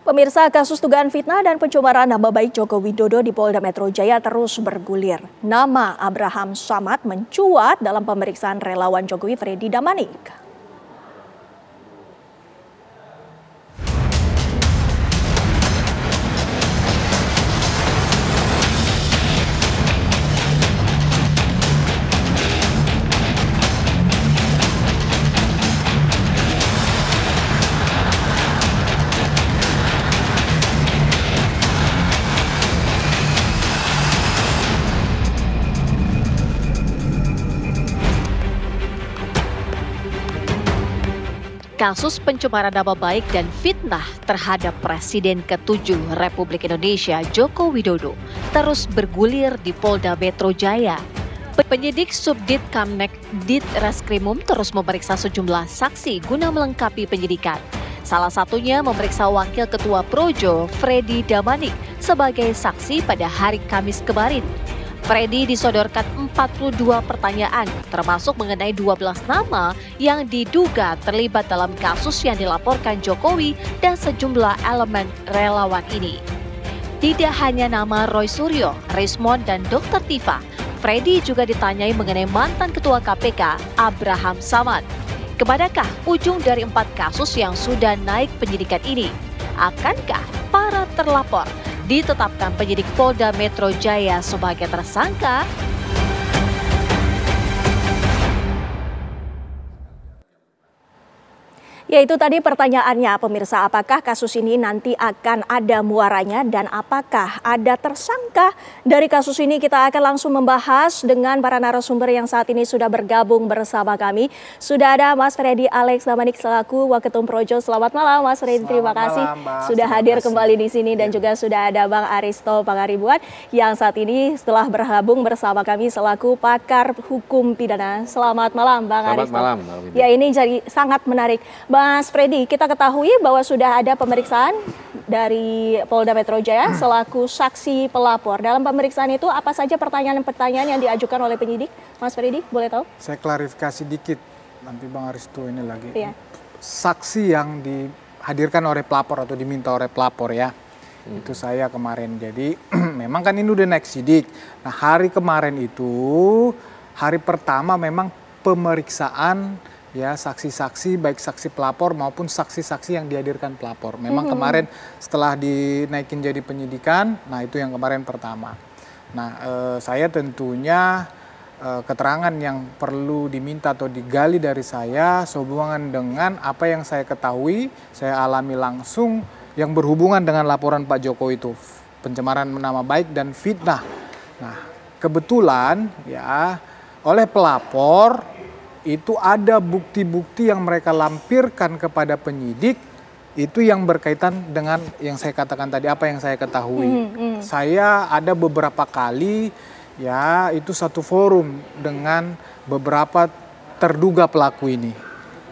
Pemirsa, kasus dugaan fitnah dan pencemaran nama baik Joko Widodo di Polda Metro Jaya terus bergulir. Nama Abraham Samad mencuat dalam pemeriksaan relawan Jokowi Freddy Damanik. Kasus pencemaran nama baik dan fitnah terhadap Presiden ke-7 Republik Indonesia Joko Widodo terus bergulir di Polda Metro Jaya. Penyidik Subdit Kamnek Ditreskrimum terus memeriksa sejumlah saksi guna melengkapi penyidikan. Salah satunya memeriksa Wakil Ketua Projo Freddy Damanik sebagai saksi pada hari Kamis kemarin. Freddy disodorkan 42 pertanyaan, termasuk mengenai 12 nama yang diduga terlibat dalam kasus yang dilaporkan Jokowi dan sejumlah elemen relawan ini. Tidak hanya nama Roy Suryo, Rismond, dan Dr. Tifa, Freddy juga ditanyai mengenai mantan Ketua KPK Abraham Samad. Kemanakah ujung dari 4 kasus yang sudah naik penyidikan ini? Akankah para terlapor ditetapkan penyidik Polda Metro Jaya sebagai tersangka? Ya, itu tadi pertanyaannya, pemirsa. Apakah kasus ini nanti akan ada muaranya dan apakah ada tersangka dari kasus ini? Kita akan langsung membahas dengan para narasumber yang saat ini sudah bergabung bersama kami. Sudah ada Mas Freddy Alex Damanik selaku Waketum Projo. Selamat malam Mas Freddy, terima kasih sudah hadir kembali di sini. Dan juga sudah ada Bang Aristo Pangaribuan yang saat ini setelah bergabung bersama kami selaku pakar hukum pidana. Selamat malam Bang Aristo. Selamat malam. Ya, ini jadi sangat menarik. Mas Freddy, kita ketahui bahwa sudah ada pemeriksaan dari Polda Metro Jaya selaku saksi pelapor. Dalam pemeriksaan itu apa saja pertanyaan-pertanyaan yang diajukan oleh penyidik? Mas Freddy, boleh tahu? Saya klarifikasi dikit, nanti Bang Aristo ini lagi. Iya. Saksi yang dihadirkan oleh pelapor atau diminta oleh pelapor ya, itu saya kemarin. Jadi memang kan ini udah naik sidik. Nah hari kemarin itu, hari pertama memang pemeriksaan ya saksi-saksi baik saksi pelapor maupun saksi-saksi yang dihadirkan pelapor. Memang kemarin setelah dinaikin jadi penyidikan, nah itu yang kemarin pertama. Nah saya tentunya keterangan yang perlu diminta atau digali dari saya sehubungan dengan apa yang saya ketahui, saya alami langsung yang berhubungan dengan laporan Pak Jokowi itu, pencemaran nama baik dan fitnah. Nah kebetulan ya oleh pelapor itu ada bukti-bukti yang mereka lampirkan kepada penyidik itu yang berkaitan dengan yang saya katakan tadi, apa yang saya ketahui. Saya ada beberapa kali ya itu satu forum dengan beberapa terduga pelaku ini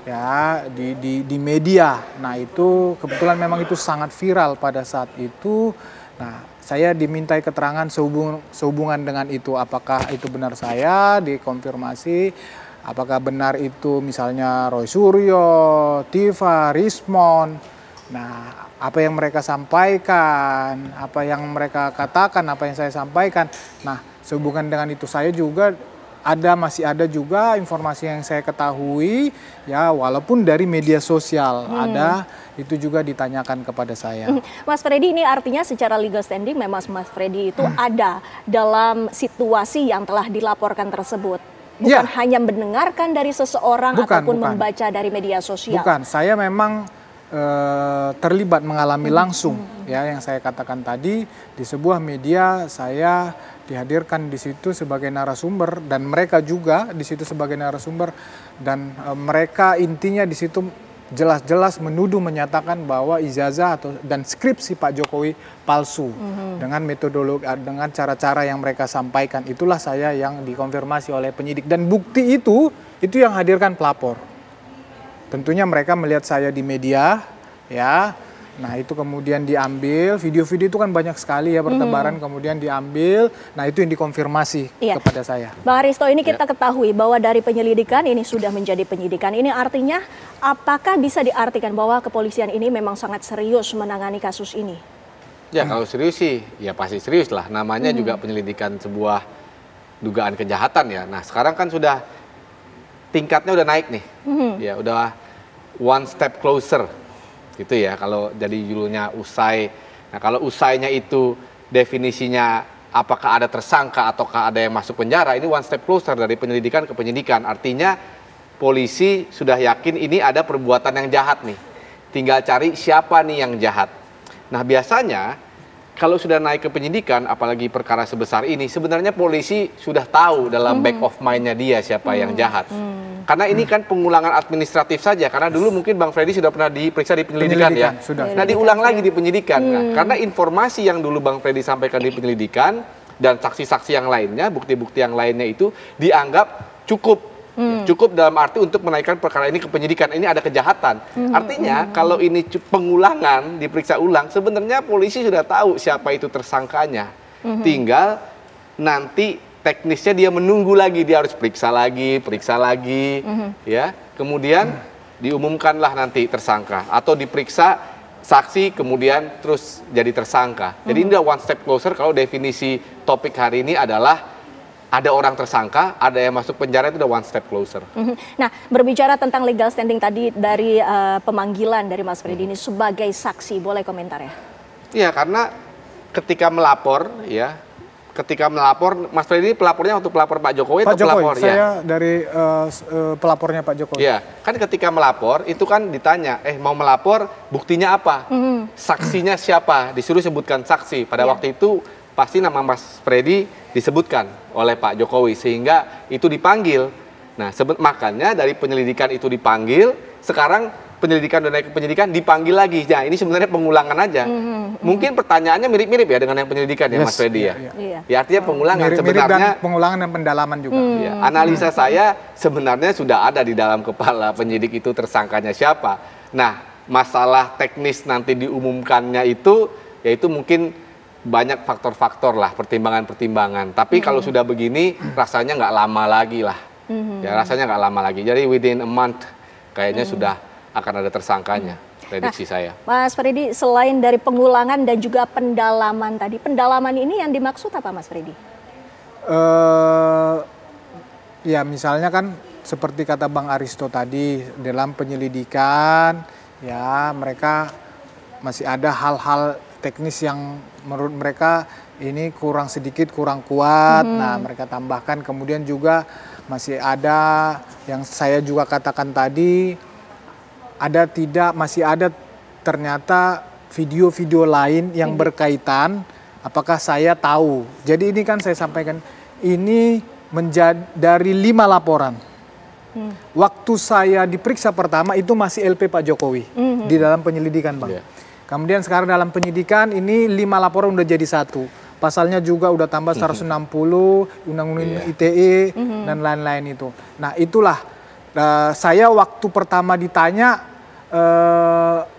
ya di media. Nah itu kebetulan memang itu sangat viral pada saat itu. Nah saya dimintai keterangan sehubungan dengan itu, apakah itu benar, saya dikonfirmasi. Apakah benar itu misalnya Roy Suryo, Tifa, Rismond. Nah, apa yang mereka sampaikan, apa yang mereka katakan, apa yang saya sampaikan. Nah, sehubungan dengan itu saya juga masih ada juga informasi yang saya ketahui ya walaupun dari media sosial ada itu juga ditanyakan kepada saya. Mas Freddy, ini artinya secara legal standing memang Mas Freddy itu ada dalam situasi yang telah dilaporkan tersebut. Bukan hanya mendengarkan dari seseorang ataupun membaca dari media sosial. Bukan, saya memang terlibat mengalami langsung ya yang saya katakan tadi di sebuah media. Saya dihadirkan di situ sebagai narasumber dan mereka juga di situ sebagai narasumber dan mereka intinya di situ jelas-jelas menuduh menyatakan bahwa ijazah dan skripsi Pak Jokowi palsu dengan metodologi, dengan cara-cara yang mereka sampaikan. Itulah saya yang dikonfirmasi oleh penyidik dan bukti itu yang hadirkan pelapor. Tentunya mereka melihat saya di media ya Nah itu kemudian diambil, video-video itu kan banyak sekali ya bertebaran, kemudian diambil, nah itu yang dikonfirmasi kepada saya. Bang Aristo, ini kita ketahui bahwa dari penyelidikan ini sudah menjadi penyidikan. Ini artinya apakah bisa diartikan bahwa kepolisian ini memang sangat serius menangani kasus ini? Ya kalau serius sih, ya pasti serius lah. Namanya juga penyelidikan sebuah dugaan kejahatan ya. Nah sekarang kan sudah tingkatnya udah naik nih, ya udah one step closer. Gitu ya, kalau jadi judulnya usai. Nah kalau usainya itu definisinya apakah ada tersangka ataukah ada yang masuk penjara, ini one step closer dari penyelidikan ke penyidikan. Artinya polisi sudah yakin ini ada perbuatan yang jahat nih. Tinggal cari siapa nih yang jahat. Nah biasanya kalau sudah naik ke penyidikan, apalagi perkara sebesar ini, sebenarnya polisi sudah tahu dalam back of mind-nya dia siapa yang jahat. Karena ini kan pengulangan administratif saja, karena dulu mungkin Bang Freddy sudah pernah diperiksa di penyelidikan ya. Sudah. Nah diulang lagi di penyidikan. Nah, karena informasi yang dulu Bang Freddy sampaikan di penyelidikan dan saksi-saksi yang lainnya, bukti-bukti yang lainnya itu dianggap cukup. Cukup dalam arti untuk menaikkan perkara ini ke penyidikan. Ini ada kejahatan. Artinya kalau ini pengulangan, diperiksa ulang, sebenarnya polisi sudah tahu siapa itu tersangkanya. Tinggal nanti teknisnya dia menunggu lagi, dia harus periksa lagi, ya. Kemudian diumumkanlah nanti tersangka atau diperiksa saksi kemudian terus jadi tersangka. Jadi ini udah one step closer kalau definisi topik hari ini adalah ada orang tersangka, ada yang masuk penjara, itu udah one step closer. Nah, berbicara tentang legal standing tadi dari pemanggilan dari Mas Freddy ini sebagai saksi, boleh komentar ya? Iya, karena ketika melapor, Mas Freddy pelapornya waktu pelapor Pak Jokowi atau pelapor? Saya dari pelapornya Pak Jokowi. Ya, kan ketika melapor itu kan ditanya, mau melapor buktinya apa? Saksinya siapa? Disuruh sebutkan saksi. Pada waktu itu pasti nama Mas Freddy disebutkan oleh Pak Jokowi sehingga itu dipanggil. Nah, makanya dari penyelidikan itu dipanggil, sekarang penyelidikan dan naik ke penyidikan dipanggil lagi. Nah, ini sebenarnya pengulangan aja. Mungkin pertanyaannya mirip-mirip ya dengan yang penyelidikan ya Mas Freddy ya. Ya artinya pengulangan sebenarnya dan pengulangan dan pendalaman juga. Ya, analisa saya sebenarnya sudah ada di dalam kepala penyidik itu tersangkanya siapa. Nah, masalah teknis nanti diumumkannya itu yaitu mungkin banyak faktor-faktor lah, pertimbangan-pertimbangan. Tapi kalau sudah begini, rasanya nggak lama lagi lah. Ya, rasanya nggak lama lagi. Jadi within a month, kayaknya sudah akan ada tersangkanya, prediksi saya. Mas Freddy, selain dari pengulangan dan juga pendalaman tadi, pendalaman ini yang dimaksud apa Mas Freddy? Ya misalnya kan seperti kata Bang Aristo tadi, dalam penyelidikan, ya mereka masih ada hal-hal teknis yang menurut mereka ini kurang kuat. Nah mereka tambahkan, kemudian juga masih ada yang saya juga katakan tadi, masih ada ternyata video-video lain yang berkaitan, apakah saya tahu. Jadi ini kan saya sampaikan, ini dari 5 laporan. Waktu saya diperiksa pertama itu masih LP Pak Jokowi di dalam penyelidikan Bang. Kemudian sekarang dalam penyidikan ini 5 laporan udah jadi 1. Pasalnya juga udah tambah 160, Undang-Undang ITE dan lain-lain itu. Nah itulah saya waktu pertama ditanya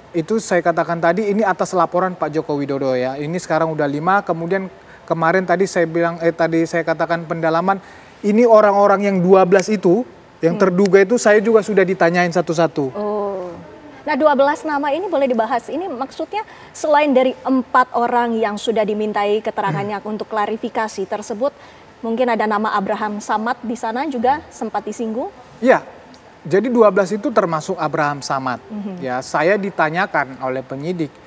itu saya katakan tadi ini atas laporan Pak Joko Widodo ya. Ini sekarang udah 5, kemudian kemarin tadi saya bilang tadi saya katakan pendalaman ini orang-orang yang 12 itu yang terduga itu saya juga sudah ditanyain satu-satu. Nah 12 nama ini boleh dibahas, ini maksudnya selain dari 4 orang yang sudah dimintai keterangannya untuk klarifikasi tersebut, mungkin ada nama Abraham Samad di sana juga sempat disinggung? Iya, jadi 12 itu termasuk Abraham Samad. Ya, saya ditanyakan oleh penyidik,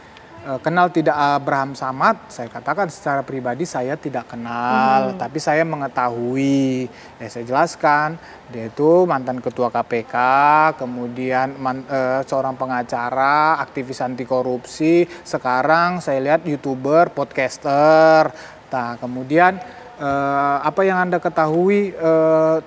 kenal tidak Abraham Samad? Saya katakan secara pribadi saya tidak kenal, tapi saya mengetahui. Ya, saya jelaskan, dia itu mantan ketua KPK, kemudian seorang pengacara, aktivis anti korupsi, sekarang saya lihat YouTuber, podcaster. Nah, kemudian apa yang Anda ketahui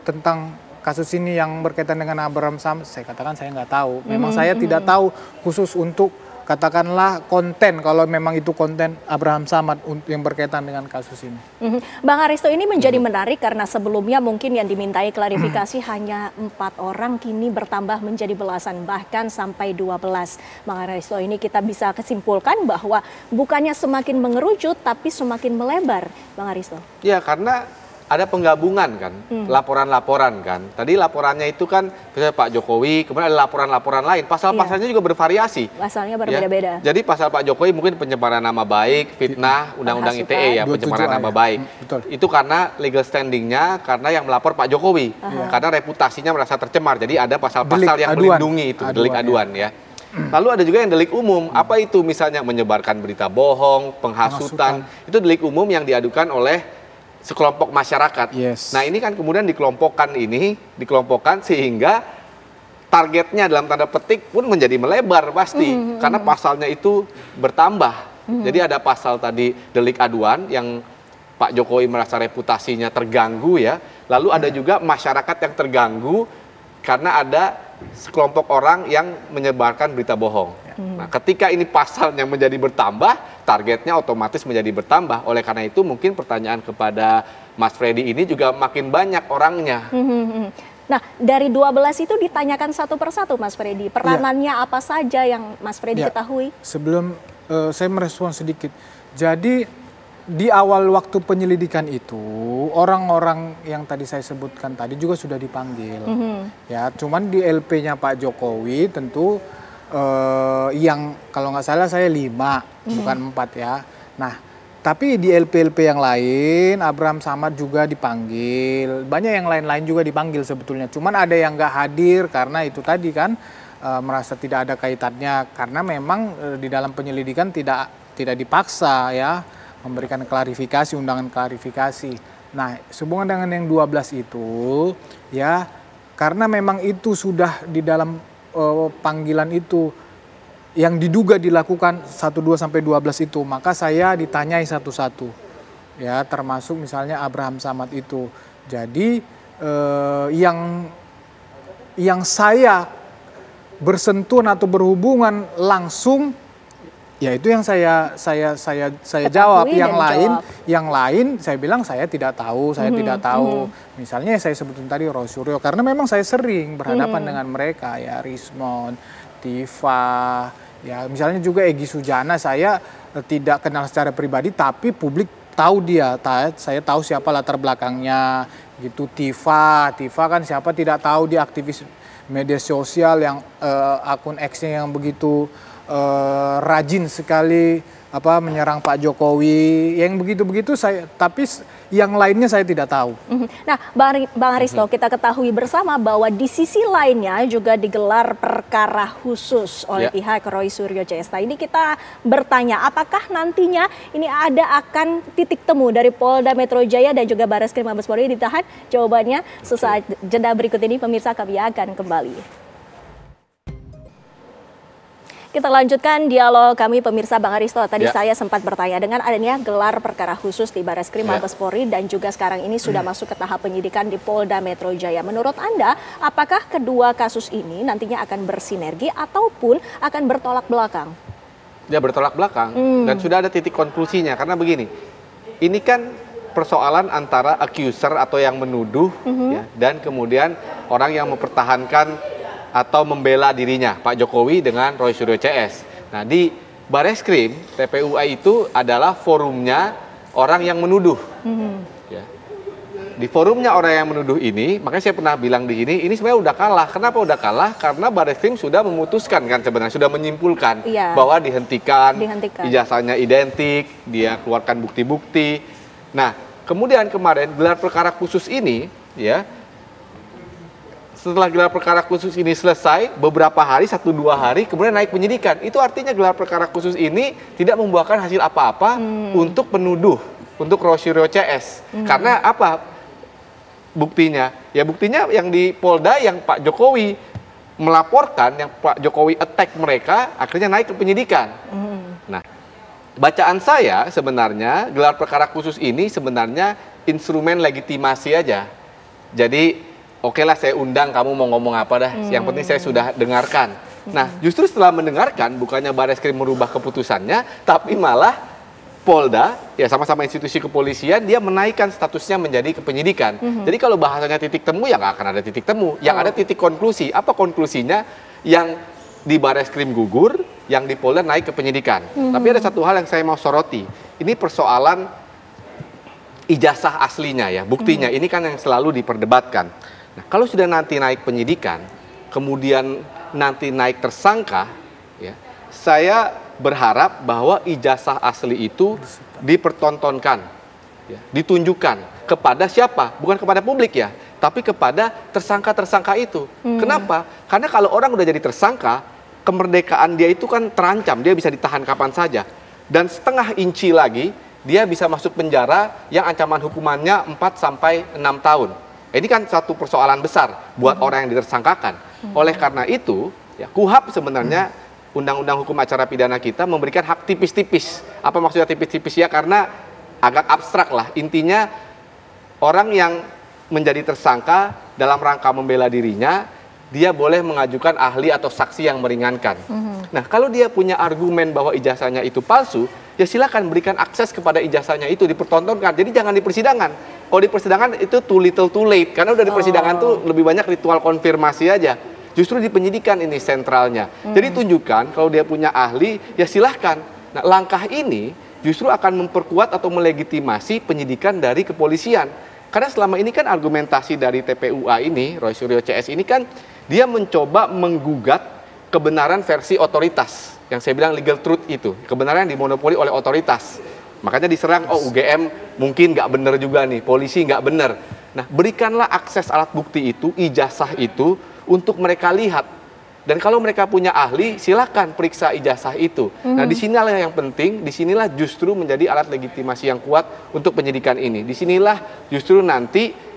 tentang kasus ini yang berkaitan dengan Abraham Samad? Saya katakan saya nggak tahu. Memang saya tidak tahu khusus untuk katakanlah konten, kalau memang itu konten Abraham Samad yang berkaitan dengan kasus ini. Bang Haristo, ini menjadi menarik karena sebelumnya mungkin yang dimintai klarifikasi hanya 4 orang, kini bertambah menjadi belasan, bahkan sampai 12. Bang Haristo, ini kita bisa kesimpulkan bahwa bukannya semakin mengerucut tapi semakin melebar, Bang Haristo. Ya, karena ada penggabungan kan, laporan-laporan kan. Tadi laporannya itu kan misalnya Pak Jokowi, kemudian ada laporan-laporan lain. Pasal-pasalnya juga bervariasi. Pasalnya berbeda-beda. Ya. Jadi pasal Pak Jokowi mungkin pencemaran nama baik, fitnah, undang-undang ITE ya, pencemaran nama baik. Betul. Itu karena legal standingnya, karena yang melapor Pak Jokowi. Karena reputasinya merasa tercemar. Jadi ada pasal-pasal yang melindungi itu, delik aduan ya. Lalu ada juga yang delik umum. Apa itu? Misalnya menyebarkan berita bohong, penghasutan. Itu delik umum yang diadukan oleh sekelompok masyarakat. Yes. Nah, ini kan kemudian dikelompokkan sehingga targetnya dalam tanda petik pun menjadi melebar pasti karena pasalnya itu bertambah. Jadi ada pasal tadi delik aduan yang Pak Jokowi merasa reputasinya terganggu ya. Lalu ada juga masyarakat yang terganggu karena ada sekelompok orang yang menyebarkan berita bohong. Nah, ketika ini pasalnya menjadi bertambah, targetnya otomatis menjadi bertambah. Oleh karena itu mungkin pertanyaan kepada Mas Freddy ini juga makin banyak orangnya. Nah, dari 12 itu ditanyakan satu persatu, Mas Freddy. Peranannya apa saja yang Mas Freddy ketahui? Sebelum saya merespon sedikit. Jadi di awal waktu penyelidikan itu orang-orang yang tadi saya sebutkan tadi juga sudah dipanggil. Ya, cuman di LP-nya Pak Jokowi tentu yang kalau nggak salah saya 5 bukan 4 ya. Nah, tapi di LP-LP yang lain Abraham Samad juga dipanggil, banyak yang lain-lain juga dipanggil sebetulnya. Cuman ada yang nggak hadir karena itu tadi kan merasa tidak ada kaitannya, karena memang di dalam penyelidikan tidak dipaksa ya memberikan klarifikasi, undangan klarifikasi. Nah, sehubungan dengan yang 12 itu ya, karena memang itu sudah di dalam panggilan itu yang diduga dilakukan 12 sampai 12 itu, maka saya ditanyai satu-satu ya, termasuk misalnya Abraham Samad itu. Jadi yang saya bersentuhan atau berhubungan langsung, ya itu yang saya jawab. Yang lain saya bilang saya tidak tahu, Misalnya saya sebutin tadi Roy Suryo, karena memang saya sering berhadapan dengan mereka ya, Rismond, Tifa, ya misalnya juga Egy Sujana, saya tidak kenal secara pribadi tapi publik tahu dia, saya tahu siapa latar belakangnya gitu. Tifa kan siapa tidak tahu, dia aktivis media sosial yang akun X-nya yang begitu rajin sekali menyerang Pak Jokowi, yang begitu-begitu saya, tapi yang lainnya saya tidak tahu. Nah, Bang Haristo, kita ketahui bersama bahwa di sisi lainnya juga digelar perkara khusus oleh pihak Roy Suryo CS. Nah, ini kita bertanya, apakah nantinya ini akan titik temu dari Polda Metro Jaya dan juga Barreskrim Mabes Polri ditahan? Jawabannya sesaat jeda berikut ini, pemirsa, kami akan kembali. Kita lanjutkan dialog kami, pemirsa. Bang Haristo, tadi saya sempat bertanya dengan adanya gelar perkara khusus di Barreskrim Mabes Polri dan juga sekarang ini sudah masuk ke tahap penyidikan di Polda Metro Jaya. Menurut Anda, apakah kedua kasus ini nantinya akan bersinergi ataupun akan bertolak belakang? Ya, bertolak belakang dan sudah ada titik konklusinya, karena begini, ini kan persoalan antara accuser atau yang menuduh ya, dan kemudian orang yang mempertahankan atau membela dirinya, Pak Jokowi dengan Roy Suryo CS. Nah, di Barreskrim, TPUI itu adalah forumnya orang yang menuduh. Ya. Di forumnya orang yang menuduh ini, makanya saya pernah bilang di sini, ini sebenarnya udah kalah. Kenapa udah kalah? Karena Barreskrim sudah memutuskan kan sebenarnya, sudah menyimpulkan bahwa dihentikan, ijazahnya identik, dia keluarkan bukti-bukti. Nah, kemudian kemarin gelar perkara khusus ini, ya, setelah gelar perkara khusus ini selesai, beberapa hari, 1-2 hari, kemudian naik penyidikan. Itu artinya gelar perkara khusus ini tidak membuahkan hasil apa-apa untuk penuduh, untuk Roy Suryo CS. Karena apa buktinya? Ya buktinya yang di Polda, yang Pak Jokowi melaporkan, yang Pak Jokowi attack mereka, akhirnya naik ke penyidikan. Nah, bacaan saya sebenarnya, gelar perkara khusus ini sebenarnya instrumen legitimasi aja. Jadi, oke lah, saya undang, kamu mau ngomong apa dah. Yang penting saya sudah dengarkan. Nah, justru setelah mendengarkan, bukannya Barreskrim merubah keputusannya, tapi malah Polda, ya sama-sama institusi kepolisian, dia menaikkan statusnya menjadi kepenyidikan. Jadi kalau bahasanya titik temu, ya nggak akan ada titik temu. Yang ada titik konklusi. Apa konklusinya? Yang di Barreskrim gugur, yang di Polda naik ke penyidikan. Tapi ada satu hal yang saya mau soroti. Ini persoalan ijazah aslinya ya, buktinya. Ini kan yang selalu diperdebatkan. Nah, kalau sudah nanti naik penyidikan, kemudian nanti naik tersangka, ya, saya berharap bahwa ijazah asli itu dipertontonkan, ya, ditunjukkan kepada siapa? Bukan kepada publik ya, tapi kepada tersangka-tersangka itu. Kenapa? Karena kalau orang udah jadi tersangka, kemerdekaan dia itu kan terancam, dia bisa ditahan kapan saja. Dan setengah inci lagi, dia bisa masuk penjara yang ancaman hukumannya 4 sampai 6 tahun. Ini kan satu persoalan besar buat orang yang ditersangkakan. Oleh karena itu, ya, KUHP sebenarnya Undang-Undang Hukum Acara Pidana kita memberikan hak tipis-tipis. Apa maksudnya tipis-tipis ya? Karena agak abstrak lah. Intinya orang yang menjadi tersangka dalam rangka membela dirinya, dia boleh mengajukan ahli atau saksi yang meringankan. Nah, kalau dia punya argumen bahwa ijazahnya itu palsu, ya silakan berikan akses kepada ijazahnya itu, dipertontonkan. Jadi jangan di persidangan. Kalau di persidangan itu too little too late. Karena udah di persidangan tuh lebih banyak ritual konfirmasi aja. Justru di penyidikan ini sentralnya. Jadi tunjukkan kalau dia punya ahli, ya silahkan. Nah, langkah ini justru akan memperkuat atau melegitimasi penyidikan dari kepolisian. Karena selama ini kan argumentasi dari TPUA ini, Roy Suryo CS ini kan, dia mencoba menggugat kebenaran versi otoritas. Yang saya bilang legal truth itu. Kebenaran yang dimonopoli oleh otoritas. Makanya diserang, oh UGM mungkin nggak benar juga nih, polisi nggak benar. Nah, berikanlah akses alat bukti itu, ijazah itu, untuk mereka lihat. Dan kalau mereka punya ahli, silakan periksa ijazah itu. Nah, disinilah yang penting, disinilah justru menjadi alat legitimasi yang kuat untuk penyidikan ini. Disinilah justru nanti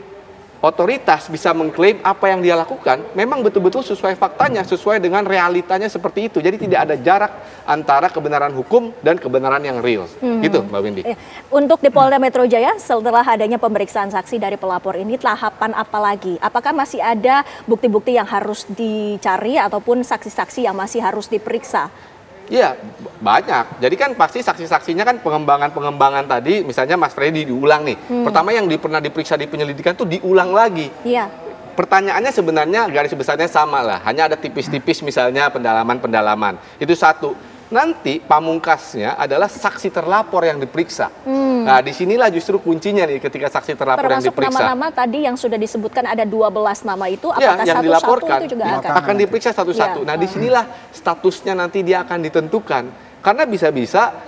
otoritas bisa mengklaim apa yang dia lakukan memang betul-betul sesuai faktanya, sesuai dengan realitanya seperti itu. Jadi tidak ada jarak antara kebenaran hukum dan kebenaran yang real. Gitu, Mbak Windy. Untuk di Polda Metro Jaya, setelah adanya pemeriksaan saksi dari pelapor ini, tahapan apa lagi? Apakah masih ada bukti-bukti yang harus dicari ataupun saksi-saksi yang masih harus diperiksa? Iya, banyak. Jadi kan pasti saksi-saksinya kan pengembangan tadi, misalnya Mas Freddy diulang nih. Pertama yang pernah diperiksa di penyelidikan tuh diulang lagi. Iya. Pertanyaannya sebenarnya garis besarnya sama lah, hanya ada tipis-tipis misalnya pendalaman-pendalaman. Itu satu. Nanti pamungkasnya adalah saksi terlapor yang diperiksa. Nah, disinilah justru kuncinya nih ketika saksi terlapor yang diperiksa. Termasuk nama-nama tadi yang sudah disebutkan ada 12 nama itu, ya, apakah yang satu-satu dilaporkan itu juga akan diperiksa satu-satu. Nah, disinilah statusnya nanti dia akan ditentukan. Karena bisa-bisa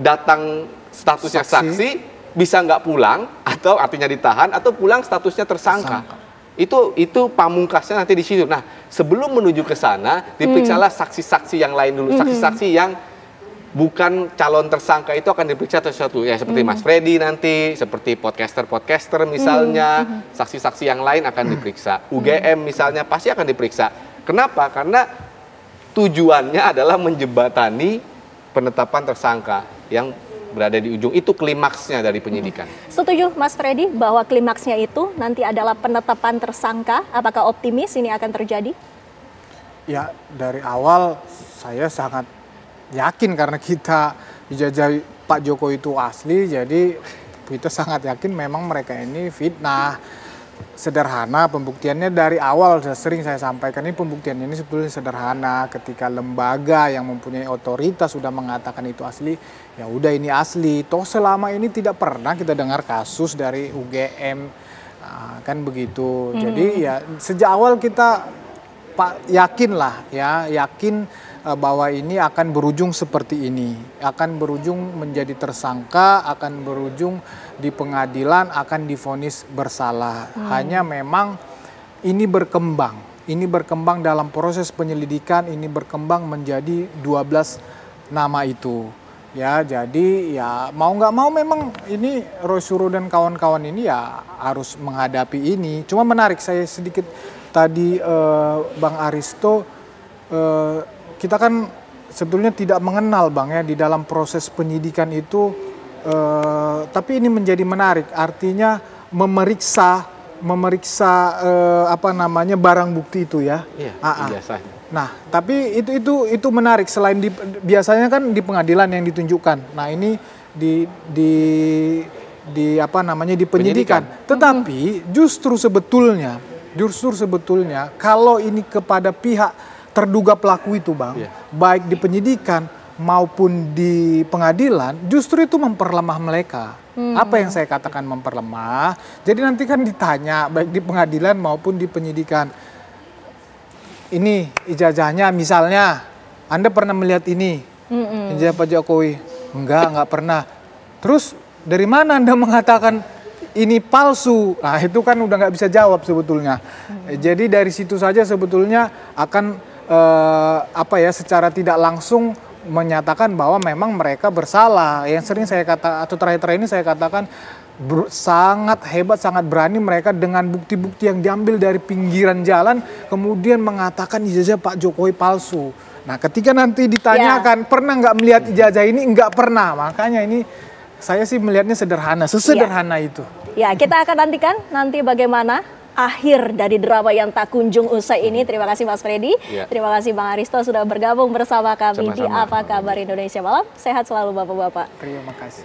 datang statusnya saksi, bisa nggak pulang, atau artinya ditahan, atau pulang statusnya tersangka. Itu pamungkasnya nanti di situ. Nah, sebelum menuju ke sana, diperiksalah saksi-saksi yang lain dulu. Saksi-saksi yang bukan calon tersangka itu akan diperiksa satu-satu. Ya, seperti Mas Freddy nanti, seperti podcaster-podcaster misalnya, saksi-saksi yang lain akan diperiksa. UGM misalnya pasti akan diperiksa. Kenapa? Karena tujuannya adalah menjembatani penetapan tersangka yang berada di ujung. Itu klimaksnya dari penyidikan. Setuju Mas Freddy bahwa klimaksnya itu nanti adalah penetapan tersangka? Apakah optimis ini akan terjadi? Ya, dari awal saya sangat yakin karena kita dijajah Pak Jokowi itu asli, jadi kita sangat yakin memang mereka ini fitnah. Sederhana pembuktiannya dari awal, sering saya sampaikan, ini pembuktiannya ini sebetulnya sederhana. Ketika lembaga yang mempunyai otoritas sudah mengatakan itu asli, ya udah ini asli. Toh selama ini tidak pernah kita dengar kasus dari UGM, kan begitu. Jadi ya sejak awal kita yakin bahwa ini akan berujung seperti ini, akan berujung menjadi tersangka, akan berujung di pengadilan, akan divonis bersalah. Hanya memang ini berkembang dalam proses penyelidikan, ini berkembang menjadi 12 nama itu. Ya, jadi ya mau nggak mau memang ini Roy Suryo dan kawan-kawan ini ya harus menghadapi ini. Cuma menarik, saya sedikit tadi Bang Aristo, kita kan sebetulnya tidak mengenal Bang ya di dalam proses penyidikan itu, tapi ini menjadi menarik, artinya memeriksa memeriksa barang bukti itu ya. Iya, ijazahnya. Nah, tapi itu menarik. Selain biasanya kan di pengadilan yang ditunjukkan. Nah, ini di penyidikan. Tetapi justru sebetulnya kalau ini kepada pihak terduga pelaku itu, Bang, baik di penyidikan maupun di pengadilan, justru itu memperlemah mereka. Apa yang saya katakan memperlemah? Jadi nanti kan ditanya baik di pengadilan maupun di penyidikan. Ini ijazahnya misalnya, Anda pernah melihat ini? Ijazah Pak Jokowi? Enggak pernah. Terus dari mana Anda mengatakan ini palsu? Nah, itu kan udah nggak bisa jawab sebetulnya. Jadi dari situ saja sebetulnya akan secara tidak langsung menyatakan bahwa memang mereka bersalah. Yang sering saya kata atau terakhir ini saya katakan sangat hebat, sangat berani mereka dengan bukti-bukti yang diambil dari pinggiran jalan kemudian mengatakan ijazah Pak Jokowi palsu. Nah, ketika nanti ditanyakan pernah nggak melihat ijazah ini? Nggak pernah. Makanya ini saya sih melihatnya sesederhana itu. Ya, kita akan nantikan nanti bagaimana akhir dari drama yang tak kunjung usai ini. Terima kasih Mas Freddy. Terima kasih Bang Aristo sudah bergabung bersama kami di Apa Kabar Indonesia Malam. Sehat selalu Bapak-bapak. Terima kasih.